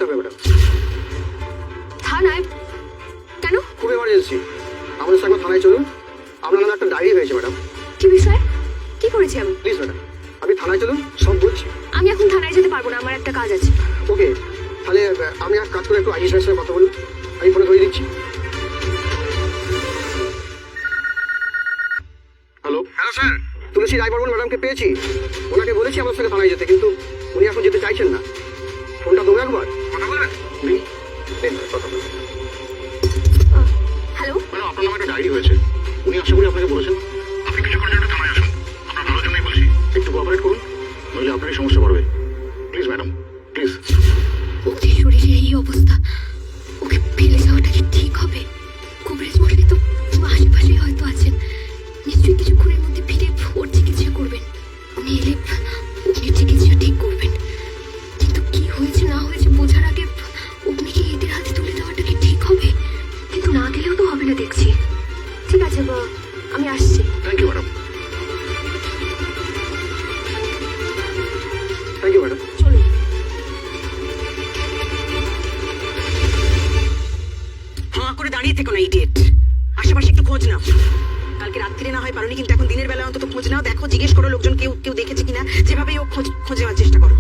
হবে ম্যাডাম। থানায়? কেন? খুব এমার্জেন্সি, আমাদের সঙ্গে থানায় চলুন। আপনার নামে একটা ডায়েরি হয়েছে ম্যাডাম। কি বিষয়? কি করেছি আমি? প্লিজ ম্যাডাম, আপনি থানায় চলুন, সব বলছি। আমি এখন থানায় যেতে পারবো না, আমার একটা কাজ আছে। ওকে, তাহলে আমি এক কাজ করে একটু আইজি স্যারের সঙ্গে কথা বলুন, আমি ফোনে ধরে দিচ্ছি। হ্যালো হ্যালো স্যার, তুলসী রায়বর্মন ম্যাডামকে পেয়েছি। ওনাকে বলেছি আমার সঙ্গে থানায় যেতে, কিন্তু উনি এখন যেতে চাইছেন না। ফোনটা দেবো একবার, কথা বলবেন? কথা বলবেন। হ্যালো, ম্যাডাম, আপনার নামে একটা ডায়েরি হয়েছে। উনি আশা করি আপনাকে বলেছেন আপনি কিছু করার জন্য থানায় আসুন। আপনার ভালোর জন্যই বলছি, একটু কোঅপারেট করুন, নইলে আপনারই সমস্যা পড়বে। Please madam, please. ওদের শরীরে এই অবস্থা, ওকে ফেলে যাওয়াটা কি ঠিক হবে? কবিরাজ মশাই তো আশেপাশে হয়তো আছেন, নিশ্চয়ই কিছুক্ষণের মধ্যে ফিরে ওর চিকিৎসা করবেন। উনি এলে উনি চিকিৎসা ঠিক করবেন, কিন্তু কি হয়েছে না হয়েছে বোঝার আগে অগ্নিকে এদের হাতে তুলে দেওয়াটা কি ঠিক হবে? কিন্তু না গেলেও তো হবে না দেখছি। ঠিক আছে, আমি আসছি। Thank you madam. Thank you madam. চলুন। হাঁ করে দাঁড়িয়ে থেকো না ইডিয়েট, আশেপাশে একটু খোঁজ নাও। কালকে রাত্রিরে না হয় পারোনি, কিন্তু এখন দিনের বেলা অন্তত খোঁজ নাও, দেখো, জিজ্ঞেস করো লোকজন কেউ কেউ দেখেছে কিনা, যেভাবেই ও খোঁজ নেওয়ার চেষ্টা করো।